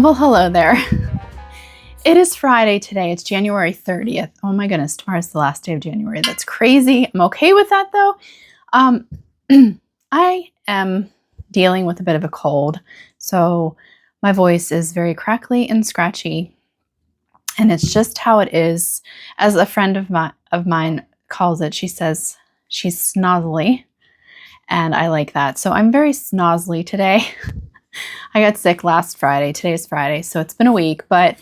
Well, hello there. It is Friday today. It's January 30th. Oh my goodness, tomorrow's the last day of January. That's crazy. I'm okay with that though. I am dealing with a bit of a cold, so my voice is very crackly and scratchy. And it's just how it is. As a friend of mine calls it, she says she's snozzly, and I like that. So I'm very snozzly today. I got sick last Friday. Today's Friday, so it's been a week, but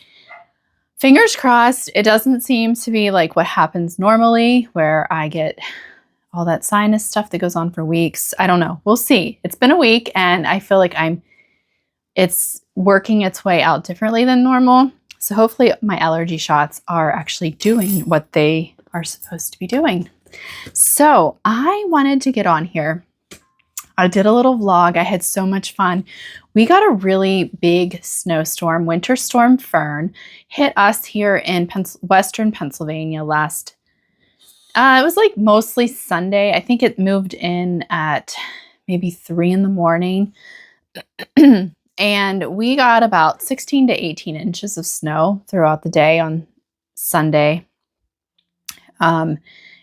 fingers crossed, it doesn't seem to be like what happens normally where I get all that sinus stuff that goes on for weeks. I don't know. We'll see. It's been a week and I feel like it's working its way out differently than normal. So hopefully my allergy shots are actually doing what they are supposed to be doing. So I wanted to get on here. I did a little vlog. I had so much fun. We got a really big snowstorm. Winter Storm Fern hit us here in Western Pennsylvania last, it was like mostly Sunday. I think it moved in at maybe 3 in the morning. And we got about 16 to 18 inches of snow throughout the day on Sunday.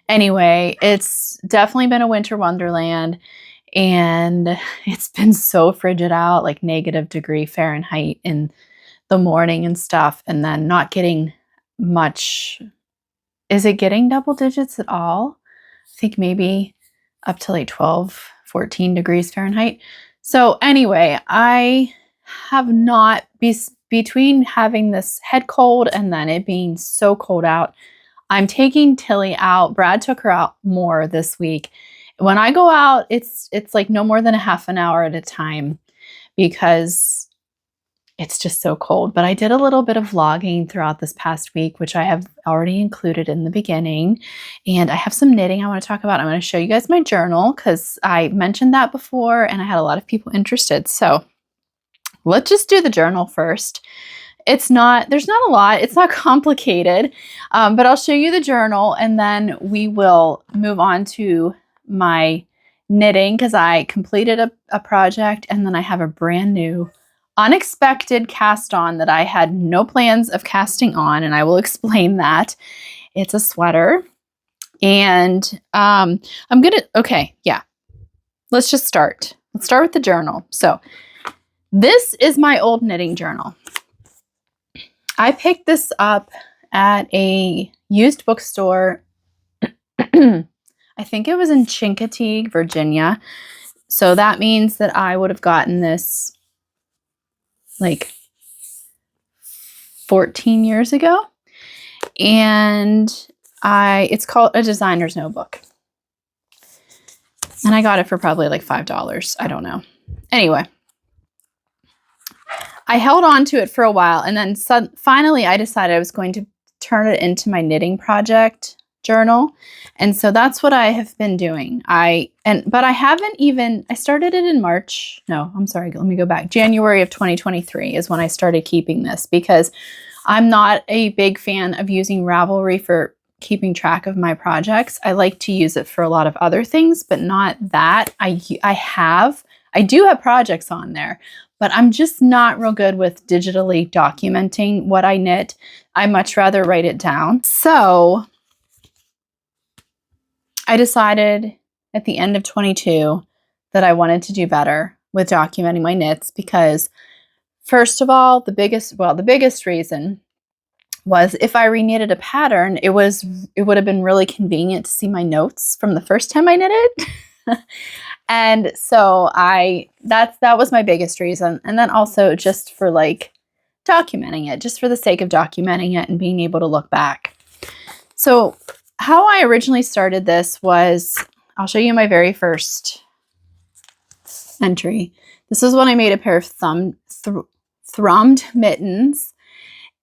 Anyway, it's definitely been a winter wonderland. And it's been so frigid out, like -degree Fahrenheit in the morning and stuff, and then not getting much. Is it getting double digits at all? I think maybe up to like 12, 14 degrees Fahrenheit. So anyway, I have not, between having this head cold and then it being so cold out, I'm taking Tilly out. Brad took her out more this week. When I go out, it's like no more than a half an hour at a time because it's just so cold. But I did a little bit of vlogging throughout this past week, which I have already included in the beginning. And I have some knitting I want to talk about. I'm going to show you guys my journal because I mentioned that before and I had a lot of people interested. So let's just do the journal first. There's not a lot. It's not complicated, but I'll show you the journal and then we will move on to my knitting because I completed a project and then I have a brand new unexpected cast on that I had no plans of casting on, and I will explain that. It's a sweater and let's just start. Let's start with the journal. So this is my old knitting journal. I picked this up at a used bookstore. I think it was in Chincoteague, Virginia. So that means that I would have gotten this like 14 years ago. And it's called A Designer's Notebook. And I got it for probably like $5. I don't know. Anyway, I held on to it for a while. And then finally I decided I was going to turn it into my knitting project journal. And so that's what I have been doing. I started it in March. No, I'm sorry. Let me go back. January of 2023 is when I started keeping this because I'm not a big fan of using Ravelry for keeping track of my projects. I like to use it for a lot of other things, but not that. I do have projects on there, but I'm just not real good with digitally documenting what I knit. I much rather write it down. So I decided at the end of 22 that I wanted to do better with documenting my knits because first of all, the biggest reason was if I reknitted a pattern, it would have been really convenient to see my notes from the first time I knitted. And so that was my biggest reason. And then also just for like documenting it, just for the sake of documenting it and being able to look back. So how I originally started this was, I'll show you my very first entry. This is when I made a pair of thrummed mittens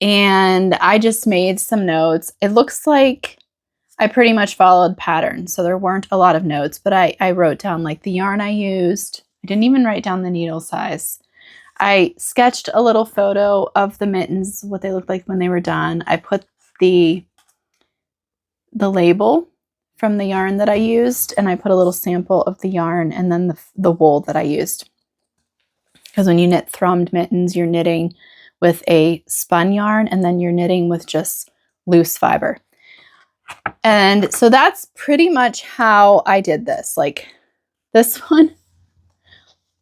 and I just made some notes. It looks like I pretty much followed patterns, so there weren't a lot of notes, but I wrote down like the yarn I used. I didn't even write down the needle size. I sketched a little photo of the mittens, what they looked like when they were done. I put the label from the yarn that I used, and I put a little sample of the yarn and then the wool that I used. Because when you knit thrummed mittens, you're knitting with a spun yarn, and then you're knitting with just loose fiber. And so that's pretty much how I did this. Like this one,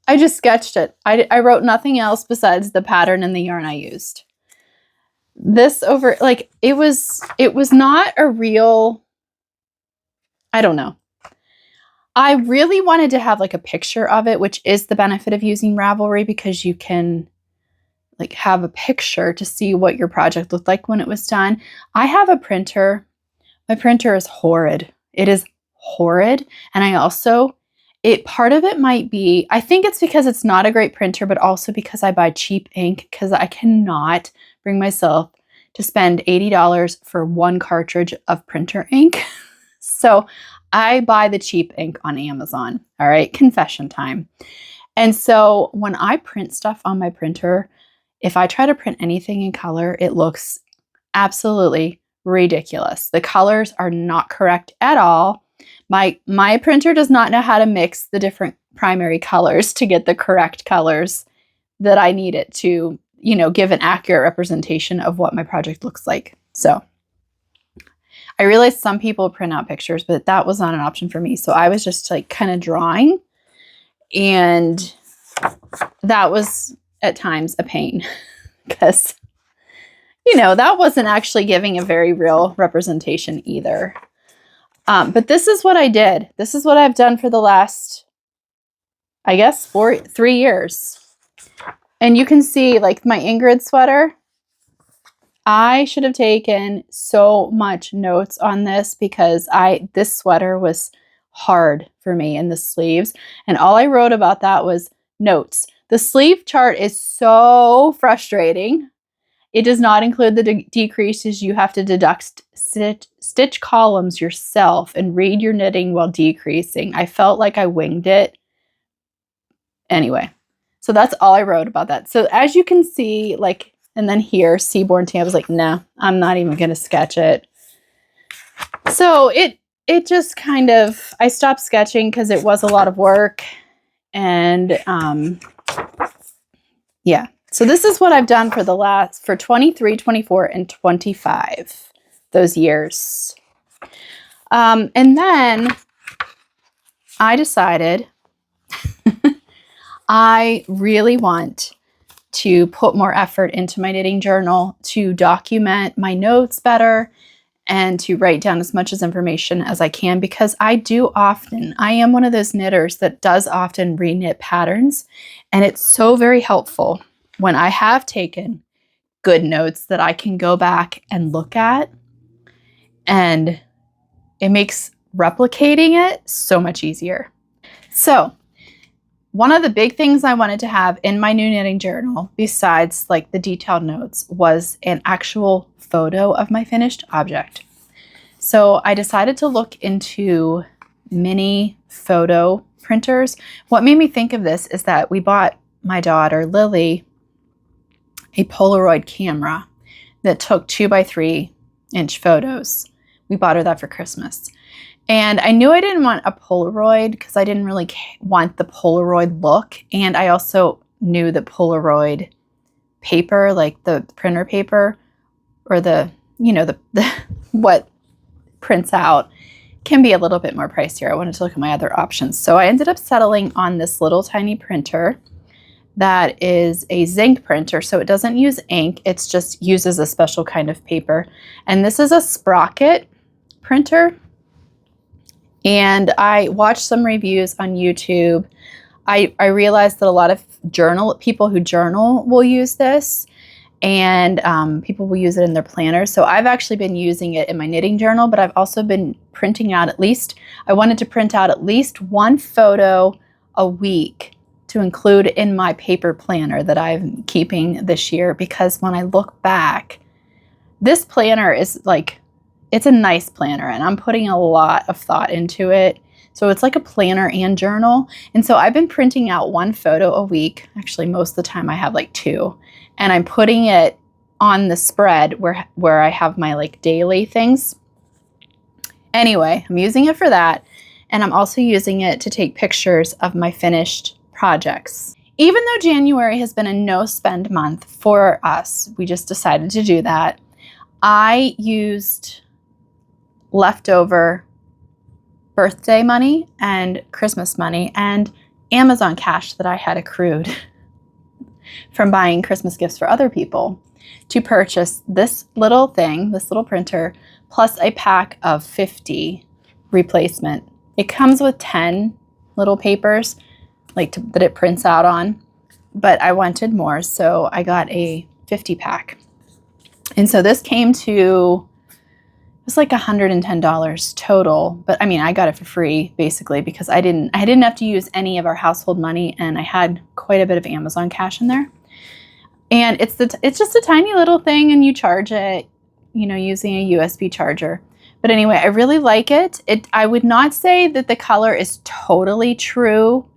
I just sketched it. I wrote nothing else besides the pattern and the yarn I used. This over, like, it was not a real, I don't know. I really wanted to have like a picture of it, which is the benefit of using Ravelry, because you can like have a picture to see what your project looked like when it was done. I have a printer. My printer is horrid. It is horrid. And I also, part of it might be, I think it's because it's not a great printer, but also because I buy cheap ink, because I cannot bring myself to spend $80 for one cartridge of printer ink. So I buy the cheap ink on Amazon. All right, confession time. And so when I print stuff on my printer, if I try to print anything in color, it looks absolutely ridiculous. The colors are not correct at all. My printer does not know how to mix the different primary colors to get the correct colors that I need it to, you know, give an accurate representation of what my project looks like. So I realized some people print out pictures, but that was not an option for me. So I was just like kind of drawing, and that was at times a pain because, you know, that wasn't actually giving a very real representation either. But this is what I did. This is what I've done for the last, I guess, 3 years. And you can see like my Ingrid sweater. I should have taken so much notes on this because this sweater was hard for me in the sleeves. And all I wrote about that was notes. The sleeve chart is so frustrating. It does not include the decreases. You have to deduct stitch columns yourself and read your knitting while decreasing. I felt like I winged it. Anyway, so that's all I wrote about that. So as you can see, like, and then here, Seaborn Tea, I was like, nah, I'm not even going to sketch it. So it just kind of, I stopped sketching because it was a lot of work. And yeah. So this is what I've done for 23, 24, and 25, those years. And then I decided I really want to put more effort into my knitting journal to document my notes better and to write down as much information as I can, because I am one of those knitters that does often reknit patterns, and it's so very helpful when I have taken good notes that I can go back and look at, and it makes replicating it so much easier. So one of the big things I wanted to have in my new knitting journal, besides like the detailed notes, was an actual photo of my finished object. So I decided to look into mini photo printers. What made me think of this is that we bought my daughter Lily a Polaroid camera that took 2x3-inch photos. We bought her that for Christmas. And I knew I didn't want a Polaroid because I didn't really want the Polaroid look. And I also knew that Polaroid paper, like the printer paper, or the what prints out, can be a little bit more pricier. I wanted to look at my other options. So I ended up settling on this little tiny printer that is a zinc printer. So it doesn't use ink. It just uses a special kind of paper. And this is a sprocket printer. And I watched some reviews on YouTube. I realized that a lot of people who journal will use this, and people will use it in their planners. So I've actually been using it in my knitting journal, but I've also been printing out I wanted to print out at least one photo a week to include in my paper planner that I'm keeping this year, because when I look back, this planner is like, it's a nice planner, and I'm putting a lot of thought into it. So it's like a planner and journal. And so I've been printing out one photo a week. Actually, most of the time I have like 2. And I'm putting it on the spread where I have my like daily things. Anyway, I'm using it for that. And I'm also using it to take pictures of my finished projects. even though January has been a no spend month for us, we just decided to do that. I used leftover birthday money and Christmas money and Amazon cash that I had accrued from buying Christmas gifts for other people to purchase this little thing, this little printer, plus a pack of 50 replacement. It comes with 10 little papers that it prints out on, but I wanted more, so I got a 50 pack. And so this came to, it was like $110 total, but I mean, I got it for free basically because I didn't have to use any of our household money, and I had quite a bit of Amazon cash in there. And it's just a tiny little thing, and you charge it, using a USB charger. But anyway, I really like it. I would not say that the color is totally true.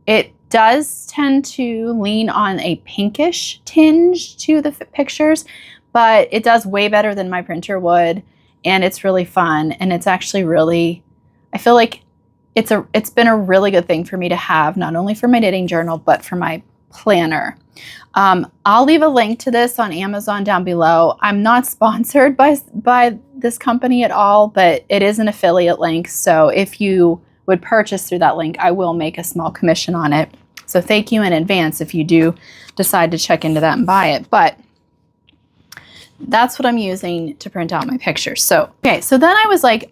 It does tend to lean on a pinkish tinge to the pictures, but it does way better than my printer would, and it's really fun, and it's actually really, I feel like it's been a really good thing for me to have, not only for my knitting journal, but for my planner. I'll leave a link to this on Amazon down below. I'm not sponsored by this company at all, but it is an affiliate link, so if you would purchase through that link, I will make a small commission on it. So thank you in advance if you do decide to check into that and buy it. But that's what I'm using to print out my pictures. So, okay, so then I was like,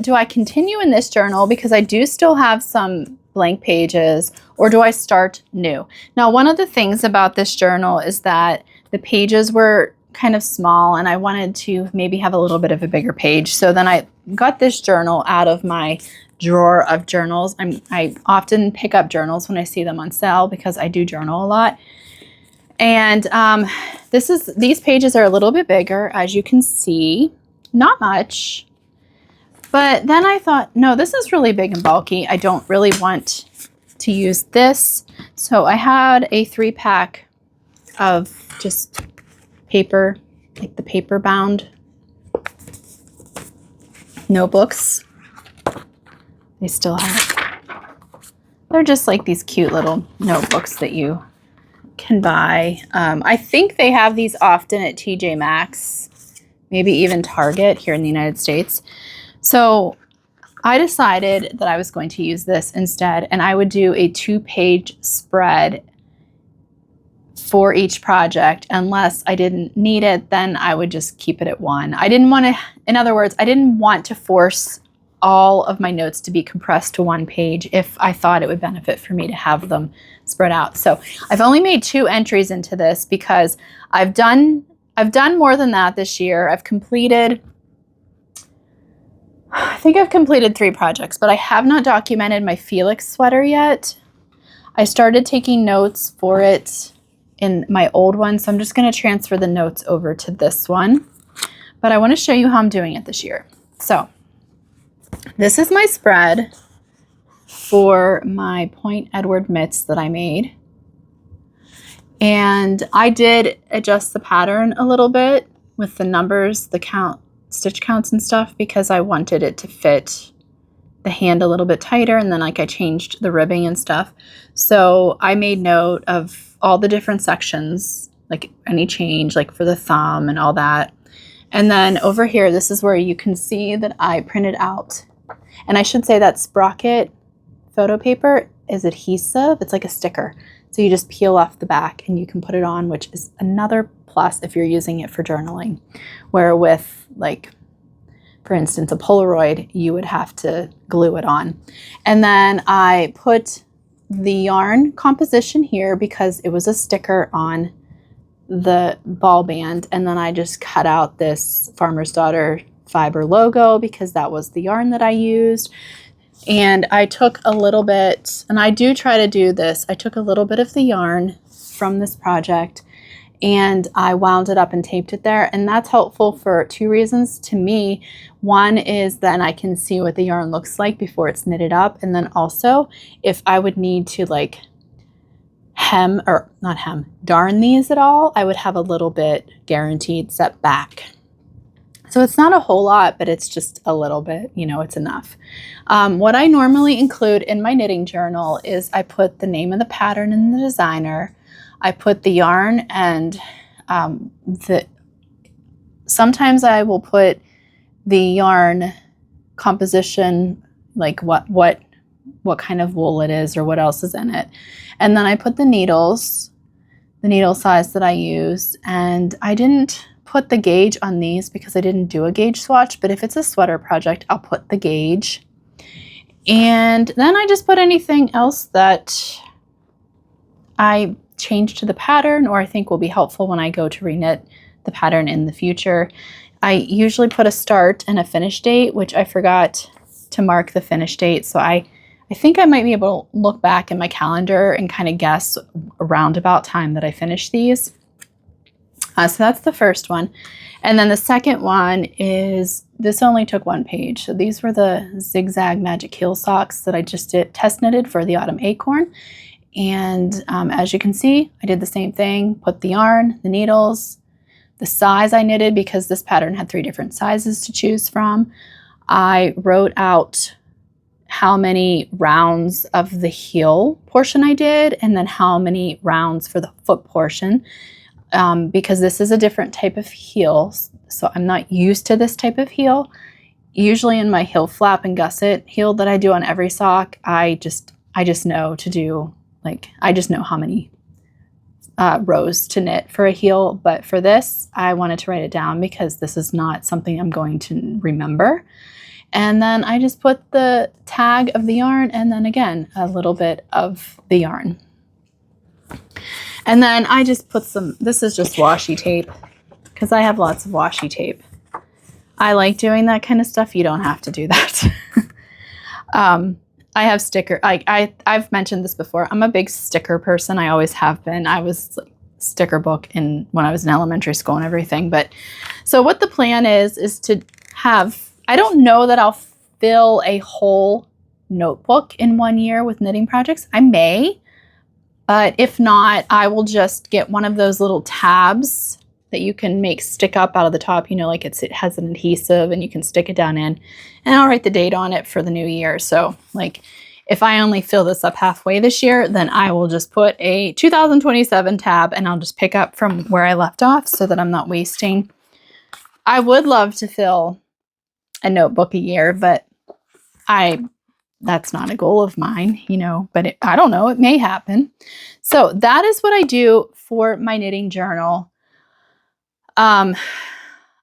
do I continue in this journal because I do still have some blank pages, or do I start new? Now, one of the things about this journal is that the pages were kind of small, and I wanted to maybe have a little bit of a bigger page. So then I got this journal out of my drawer of journals. I often pick up journals when I see them on sale because I do journal a lot. And these pages are a little bit bigger, as you can see, not much. But then I thought, no, this is really big and bulky. I don't really want to use this. So I had a 3-pack of just paper, like the paper bound notebooks. They still have, they're just like these cute little notebooks that you can buy. I think they have these often at TJ Maxx, maybe even Target here in the United States. So I decided that I was going to use this instead, and I would do a 2-page spread for each project. Unless I didn't need it, then I would just keep it at 1. I didn't want to, in other words, I didn't want to force all of my notes to be compressed to 1 page if I thought it would benefit for me to have them spread out. So I've only made 2 entries into this because I've done more than that this year. I think I've completed 3 projects, but I have not documented my Felix sweater yet. I started taking notes for it in my old one, so I'm just going to transfer the notes over to this one. But I want to show you how I'm doing it this year. So this is my spread for my Point Edward mitts that I made. And I did adjust the pattern a little bit with the numbers, the stitch counts and stuff, because I wanted it to fit the hand a little bit tighter, and then I changed the ribbing and stuff. So I made note of all the different sections, like any change, like for the thumb and all that. And then over here, this is where you can see that I printed out, and I should say that Sprocket photo paper is adhesive. It's like a sticker. So you just peel off the back and you can put it on, which is another plus if you're using it for journaling. Where with, like, for instance, a Polaroid, you would have to glue it on. And then I put the yarn composition here because it was a sticker on the ball band. And then I just cut out this Farmer's Daughter fiber logo because that was the yarn that I used. And I took a little bit, and I do try to do this, I took a little bit of the yarn from this project and I wound it up and taped it there. And that's helpful for 2 reasons to me. One is then I can see what the yarn looks like before it's knitted up. And then also if I would need to like darn these at all, I would have a little bit guaranteed set back. So it's not a whole lot, but it's just a little bit, you know, it's enough. What I normally include in my knitting journal is I put the name of the pattern and the designer. I put the yarn and sometimes I will put the yarn composition, like what kind of wool it is or what else is in it. And then I put the needles, the needle size that I use, and I didn't put the gauge on these because I didn't do a gauge swatch, but if it's a sweater project, I'll put the gauge. And then I just put anything else that I change to the pattern or I think will be helpful when I go to reknit the pattern in the future. I usually put a start and a finish date, which I forgot to mark the finish date. So I think I might be able to look back in my calendar and kind of guess around about time that I finished these. So that's the first one. And then the second one is, this only took 1 page. So these were the zigzag magic heel socks that I just test knitted for the autumn acorn. And as you can see, I did the same thing, put the yarn, the needles, the size I knitted because this pattern had 3 different sizes to choose from. I wrote out how many rounds of the heel portion I did and then how many rounds for the foot portion. Because this is a different type of heel, so I'm not used to this type of heel. Usually in my heel flap and gusset heel that I do on every sock, I just know to do, like, I just know how many rows to knit for a heel, but for this, I wanted to write it down because this is not something I'm going to remember. And then I just put the tag of the yarn and then again, a little bit of the yarn. And then I just put some, this is just washi tape because I have lots of washi tape. I like doing that kind of stuff. You don't have to do that. I have sticker, I've mentioned this before. I'm a big sticker person. I always have been. I was like sticker book when I was in elementary school and everything. But so what the plan is to have, I don't know that I'll fill a whole notebook in 1 year with knitting projects. I may. But if not, I will just get one of those little tabs that you can make stick up out of the top, you know, like it has an adhesive and you can stick it down in, and I'll write the date on it for the new year. So like if I only fill this up halfway this year, then I will just put a 2027 tab and I'll just pick up from where I left off so that I'm not wasting. I would love to fill a notebook a year, but that's not a goal of mine, you know, but I don't know, it may happen. So that is what I do for my knitting journal. I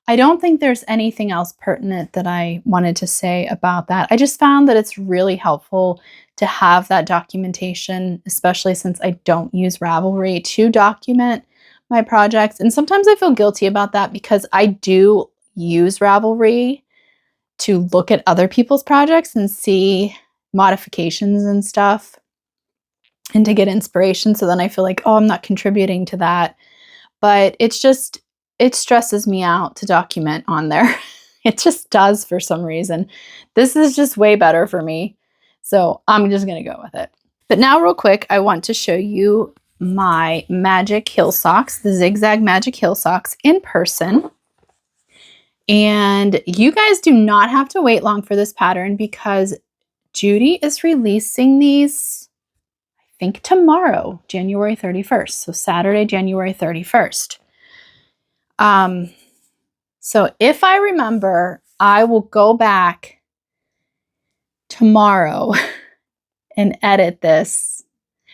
don't think there's anything else pertinent that I wanted to say about that. I just found that it's really helpful to have that documentation, especially since I don't use Ravelry to document my projects. And sometimes I feel guilty about that because I do use Ravelry to look at other people's projects and see modifications and stuff and to get inspiration. So then I feel like, oh, I'm not contributing to that. But it's just, it stresses me out to document on there. It just does for some reason. This is just way better for me. So I'm just going to go with it. But now real quick, I want to show you my magic heel socks, the zigzag magic heel socks in person. And you guys do not have to wait long for this pattern because Judy is releasing these, I think tomorrow, January 31st. So Saturday, January 31st. So if I remember, I will go back tomorrow and edit this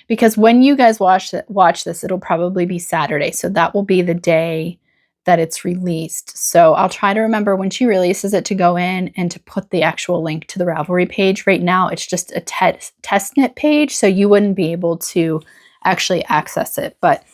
because when you guys watch this, it'll probably be Saturday. So that will be the day that it's released. So I'll try to remember when she releases it to go in and to put the actual link to the Ravelry page. Right now, it's just a test knit page, so you wouldn't be able to actually access it. But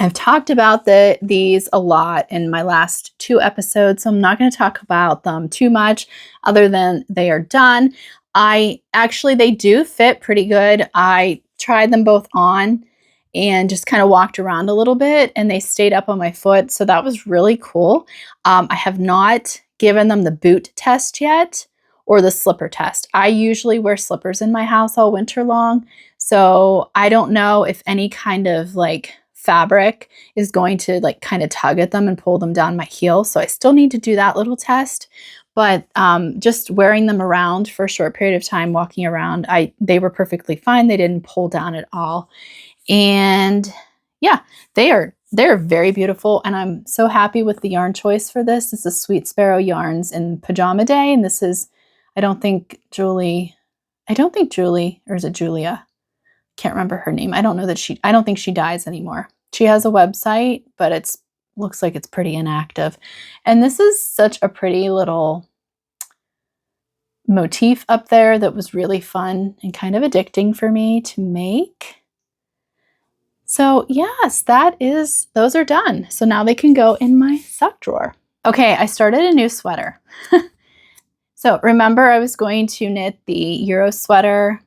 I've talked about these a lot in my last 2 episodes, so I'm not going to talk about them too much other than they are done. They do fit pretty good. I tried them both on and just kind of walked around a little bit and they stayed up on my foot. So that was really cool. I have not given them the boot test yet or the slipper test. I usually wear slippers in my house all winter long. So I don't know if any kind of like fabric is going to like kind of tug at them and pull them down my heel. So I still need to do that little test. But just wearing them around for a short period of time, walking around, they were perfectly fine. They didn't pull down at all. And yeah, they're very beautiful. And I'm so happy with the yarn choice for this. This is Sweet Sparrow Yarns in Pajama Day. And this is, I don't think Julie, or is it Julia? Can't remember her name. I don't think she dyes anymore. She has a website, but looks like it's pretty inactive. And this is such a pretty little motif up there that was really fun and kind of addicting for me to make. So yes, those are done. So now they can go in my sock drawer. Okay, I started a new sweater. So remember I was going to knit the Euro sweater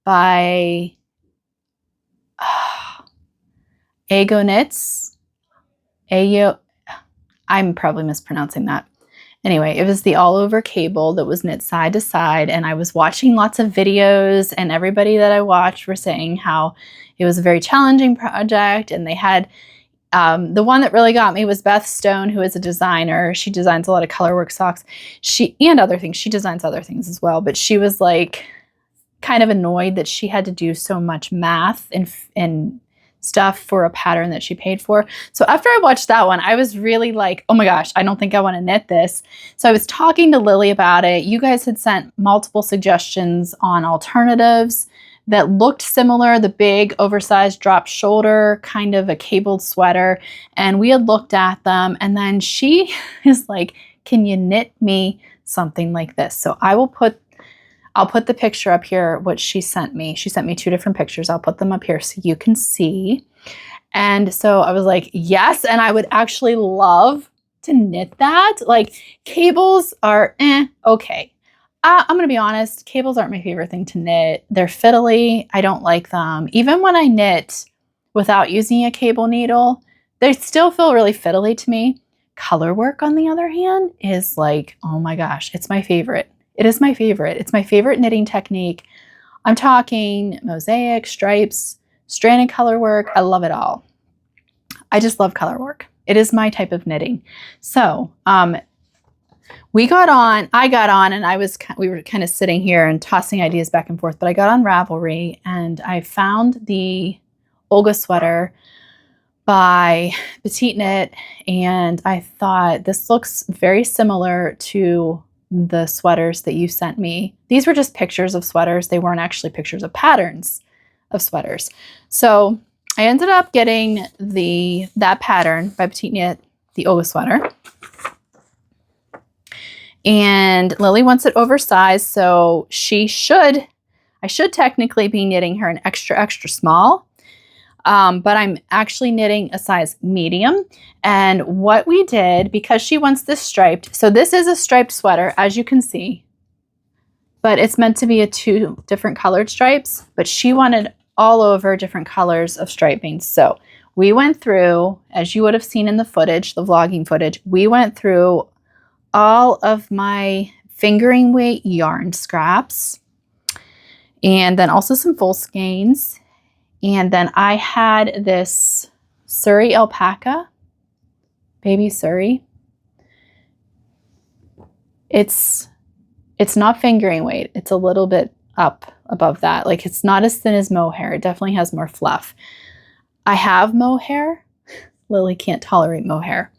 by Ago Knits. I'm probably mispronouncing that. Anyway, it was the all over cable that was knit side to side, and I was watching lots of videos, and everybody that I watched were saying how it was a very challenging project. And they had the one that really got me was Beth Stone, who is a designer. She designs a lot of colorwork socks. And other things. She designs other things as well, but she was like kind of annoyed that she had to do so much math and stuff for a pattern that she paid for. So after I watched that one, I was really like, oh my gosh, I don't think I want to knit this. So I was talking to Lily about it. You guys had sent multiple suggestions on alternatives that looked similar, the big oversized drop shoulder, kind of a cabled sweater. And we had looked at them, and then she is like, can you knit me something like this? So I'll put the picture up here, what she sent me. She sent me 2 different pictures. I'll put them up here so you can see. And so I was like, yes, and I would actually love to knit that. Like, cables are okay. I'm going to be honest, cables aren't my favorite thing to knit. They're fiddly. I don't like them. Even when I knit without using a cable needle, they still feel really fiddly to me. Color work, on the other hand, is like, oh my gosh, it's my favorite. It is my favorite. It's my favorite knitting technique. I'm talking mosaic, stripes, stranded color work. I love it all. I just love color work. It is my type of knitting. So I got on, and we were kind of sitting here and tossing ideas back and forth, but I got on Ravelry and I found the Olga sweater by Petite Knit, and I thought this looks very similar to the sweaters that you sent me. These were just pictures of sweaters. They weren't actually pictures of patterns of sweaters. So I ended up getting that pattern by Petite Knit, the Olga sweater. And Lily wants it oversized, so I should technically be knitting her an extra, extra small. But I'm actually knitting a size medium. And what we did, because she wants this striped, so this is a striped sweater, as you can see, but it's meant to be 2 different colored stripes, but she wanted all over different colors of striping. So we went through, as you would have seen in the footage, the vlogging footage, we went through all of my fingering weight yarn scraps, and then also some full skeins. And then I had this Surrey alpaca, baby Surrey. It's not fingering weight. It's a little bit up above that. Like, it's not as thin as Mohair. It definitely has more fluff. I have Mohair. Lily can't tolerate Mohair.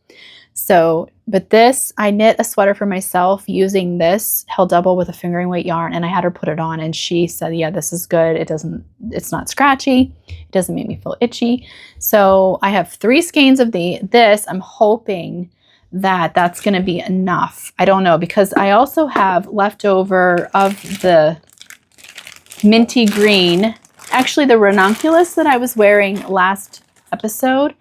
So, but this, I knit a sweater for myself using this held double with a fingering weight yarn, and I had her put it on, and she said, yeah, this is good. It's not scratchy. It doesn't make me feel itchy. So I have 3 skeins of this. I'm hoping that that's going to be enough. I don't know, because I also have leftover of the minty green, actually the ranunculus that I was wearing last episode.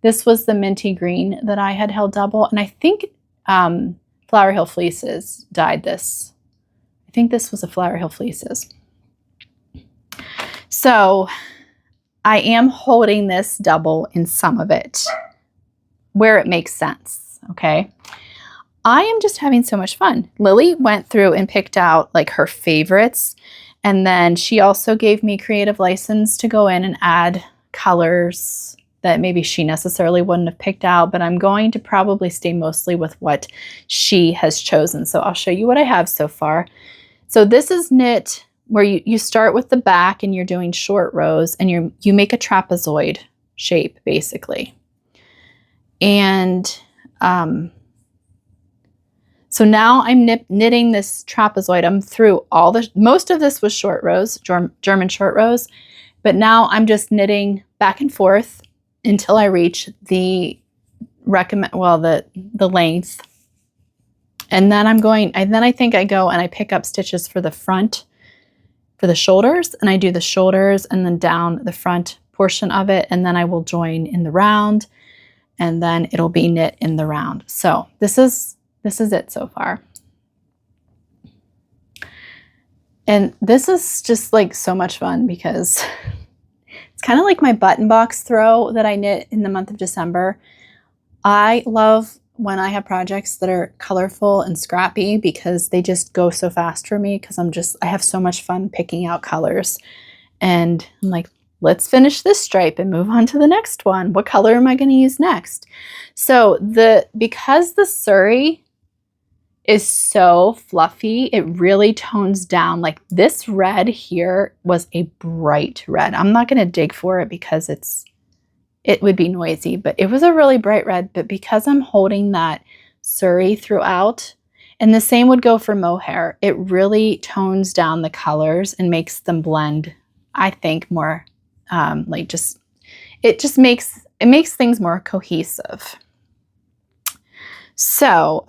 This was the minty green that I had held double, and I think Flower Hill Fleeces dyed this. I think this was a Flower Hill Fleeces. So I am holding this double in some of it where it makes sense, okay? I am just having so much fun. Lily went through and picked out like her favorites, and then she also gave me creative license to go in and add colors that maybe she necessarily wouldn't have picked out, but I'm going to probably stay mostly with what she has chosen. So I'll show you what I have so far. So this is knit where you start with the back and you're doing short rows and you make a trapezoid shape basically. And so now I'm knitting this trapezoid. I'm through most of this was short rows, German short rows, but now I'm just knitting back and forth until I reach the length. And then I think I go and I pick up stitches for the front, for the shoulders, and I do the shoulders and then down the front portion of it, and then I will join in the round, and then it'll be knit in the round. So this is it so far. And this is just like so much fun because it's kind of like my button box throw that I knit in the month of December. I love when I have projects that are colorful and scrappy because they just go so fast for me because I have so much fun picking out colors. And I'm like, let's finish this stripe and move on to the next one. What color am I going to use next? So because the Surrey is so fluffy, it really tones down. Like this red here was a bright red. I'm not going to dig for it because it would be noisy, but it was a really bright red. But because I'm holding that Surrey throughout, and the same would go for Mohair, it really tones down the colors and makes them blend, I think, more it makes things more cohesive. So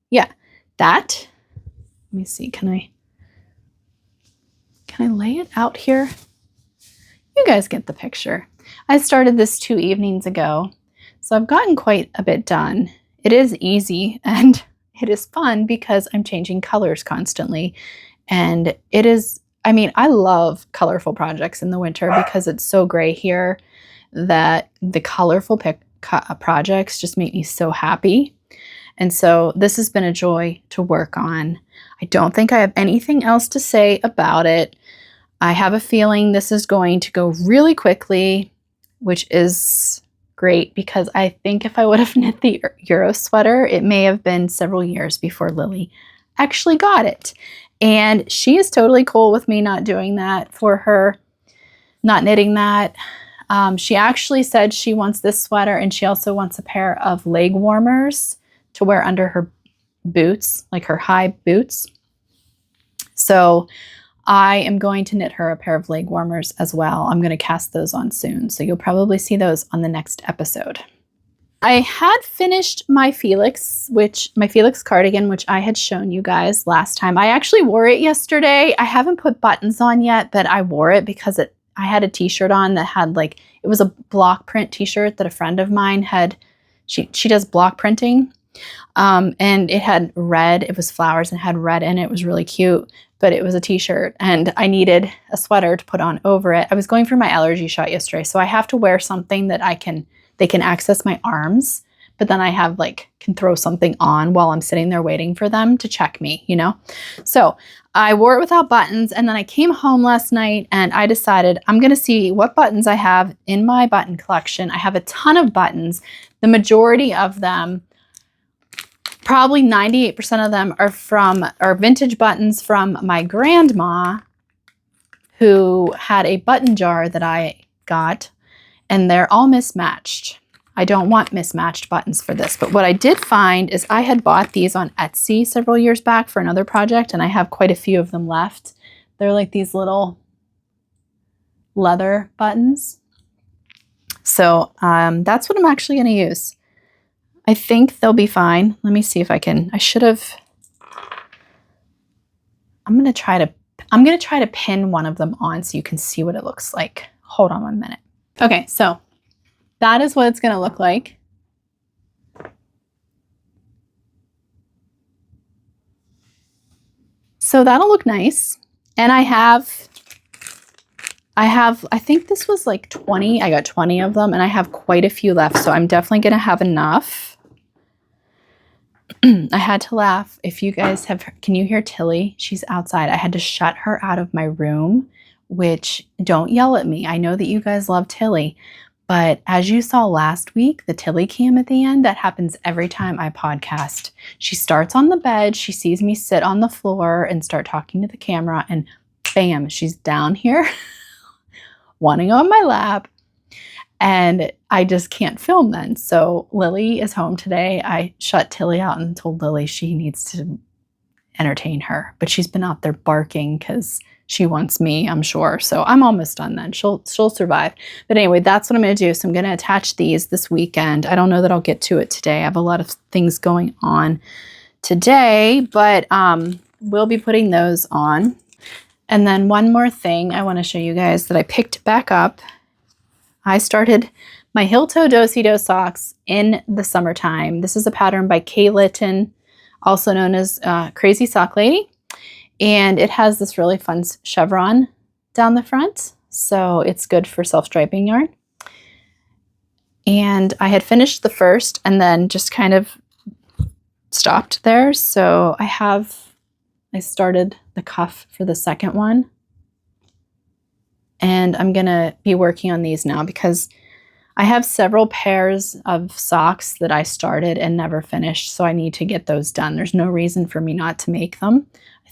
yeah, let me see, can I lay it out here? You guys get the picture. I started this 2 evenings ago, so I've gotten quite a bit done. It is easy and it is fun because I'm changing colors constantly. And I love colorful projects in the winter because it's so gray here that the colorful projects just make me so happy. And so this has been a joy to work on. I don't think I have anything else to say about it. I have a feeling this is going to go really quickly, which is great because I think if I would have knit the Euro sweater, it may have been several years before Lily actually got it. And she is totally cool with me not doing that for her, not knitting that. She actually said she wants this sweater and she also wants a pair of leg warmers to wear under her boots, like her high boots. So I am going to knit her a pair of leg warmers as well. I'm going to cast those on soon, so you'll probably see those on the next episode. I had finished my Felix cardigan, which I had shown you guys last time. I actually wore it yesterday. I haven't put buttons on yet, but I wore it because I had a t-shirt on that had it was a block print t-shirt that a friend of mine had. She does block printing. And it had red, it was flowers and had red in it. It was really cute, but it was a t-shirt and I needed a sweater to put on over it. I was going for my allergy shot yesterday, so I have to wear something that they can access my arms, but then I can throw something on while I'm sitting there waiting for them to check me, you know? So I wore it without buttons, and then I came home last night and I decided I'm gonna see what buttons I have in my button collection. I have a ton of buttons. The majority of them, probably 98% of them are vintage buttons from my grandma, who had a button jar that I got, and they're all mismatched. I don't want mismatched buttons for this, but what I did find is I had bought these on Etsy several years back for another project, and I have quite a few of them left. They're like these little leather buttons. So that's what I'm actually going to use. I think they'll be fine. Let me see if I can. I'm going to try to pin one of them on so you can see what it looks like. Hold on 1 minute. Okay, so that is what it's going to look like. So that'll look nice. And I think this was like 20. I got 20 of them and I have quite a few left. So I'm definitely going to have enough. I had to laugh. If you guys can you hear Tilly? She's outside. I had to shut her out of my room, which, don't yell at me. I know that you guys love Tilly, But as you saw last week, the Tilly cam at the end, that happens every time I podcast. She starts on the bed, she sees me sit on the floor and start talking to the camera, and bam, she's down here wanting on my lap, and I just can't film then. So Lily is home today. I shut Tilly out and told Lily she needs to entertain her, but she's been out there barking because she wants me, I'm sure. So I'm almost done then. She'll survive. But anyway, that's what I'm going to do. So I'm going to attach these this weekend. I don't know that I'll get to it today. I have a lot of things going on today, but we'll be putting those on. And then one more thing I want to show you guys that I picked back up. I started my heel-toe do-si-do socks in the summertime. This is a pattern by Kay Litton, also known as Crazy Sock Lady. And it has this really fun chevron down the front. So it's good for self-striping yarn. And I had finished the first and then just kind of stopped there. So I started the cuff for the second one. And I'm going to be working on these now because I have several pairs of socks that I started and never finished. So I need to get those done. There's no reason for me not to make them.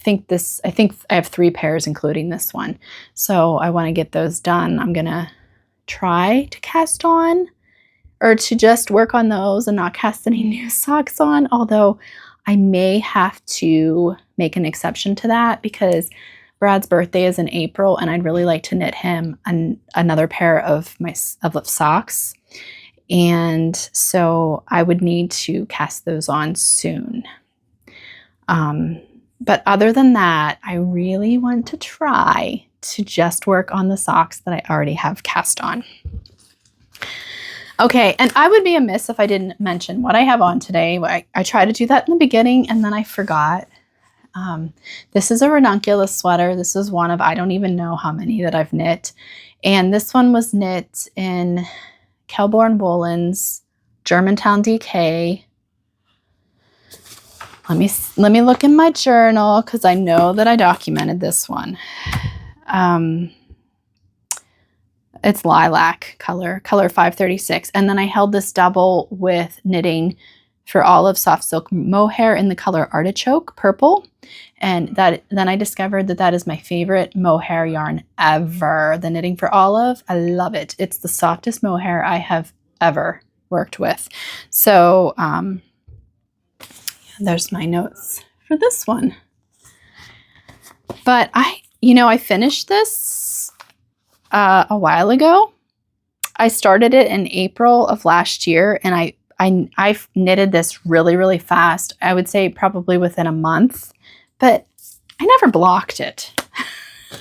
I think I have 3 pairs, including this one. So I want to get those done. I'm going to try to cast on or to just work on those and not cast any new socks on. Although I may have to make an exception to that because Brad's birthday is in April and I'd really like to knit him another pair of socks. And so I would need to cast those on soon. But other than that, I really want to try to just work on the socks that I already have cast on. Okay, and I would be amiss if I didn't mention what I have on today. I tried to do that in the beginning and then I forgot. This is a ranunculus sweater. This is one of, I don't even know how many that I've knit. And this one was knit in Kelbourne Woolens, Germantown DK. Let me look in my journal because I know that I documented this one. It's lilac color 536. And then I held this double with knitting for Olive Soft Silk Mohair in the color Artichoke purple. And then I discovered that is my favorite mohair yarn ever. The Knitting for Olive, I love it. It's the softest mohair I have ever worked with. So there's my notes for this one. But I finished this a while ago. I started it in April of last year, and I've knitted this really, really fast. I would say probably within a month, but I never blocked it.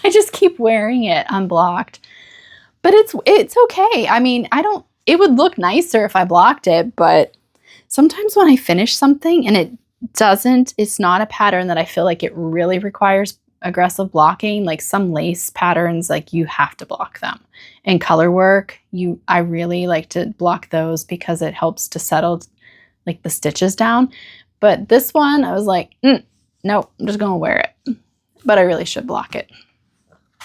I just keep wearing it unblocked. But it's okay. I mean, it would look nicer if I blocked it, but sometimes when I finish something and it's not a pattern that I feel like it really requires aggressive blocking, like some lace patterns, like you have to block them. And color work, I really like to block those because it helps to settle like the stitches down. But this one, I was like, nope, I'm just gonna wear it. But I really should block it.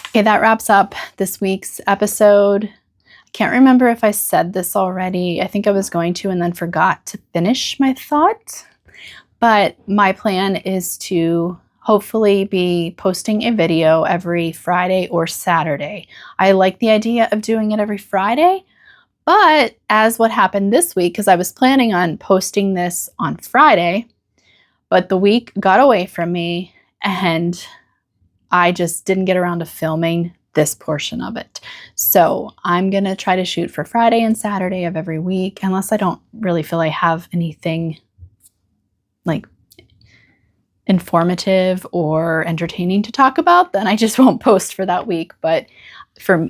Okay, that wraps up this week's episode. I can't remember if I said this already. I think I was going to and then forgot to finish my thought. But my plan is to hopefully be posting a video every Friday or Saturday. I like the idea of doing it every Friday, but as what happened this week, because I was planning on posting this on Friday, but the week got away from me and I just didn't get around to filming this portion of it. So I'm going to try to shoot for Friday and Saturday of every week, unless I don't really feel I have anything like informative or entertaining to talk about, then I just won't post for that week. But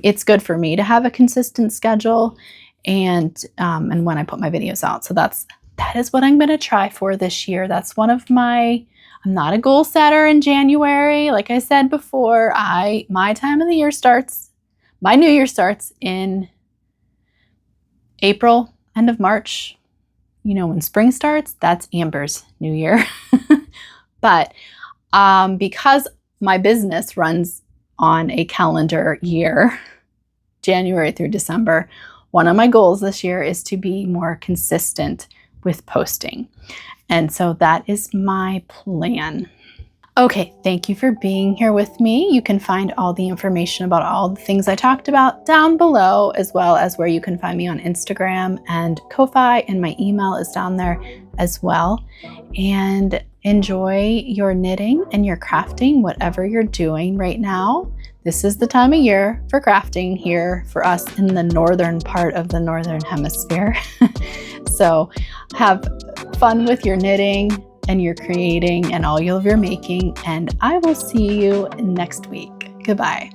it's good for me to have a consistent schedule and when I put my videos out. So that is what I'm going to try for this year. That's one of I'm not a goal setter in January. Like I said before, my time of the year starts, my new year starts in April, end of March. You know, when spring starts, that's Amber's new year. But because my business runs on a calendar year, January through December, one of my goals this year is to be more consistent with posting. And so that is my plan. Okay, thank you for being here with me. You can find all the information about all the things I talked about down below, as well as where you can find me on Instagram and Ko-Fi, and my email is down there as well. And enjoy your knitting and your crafting, whatever you're doing right now. This is the time of year for crafting here for us in the northern part of the Northern Hemisphere. So have fun with your knitting and your creating and all of your making, and I will see you next week. Goodbye.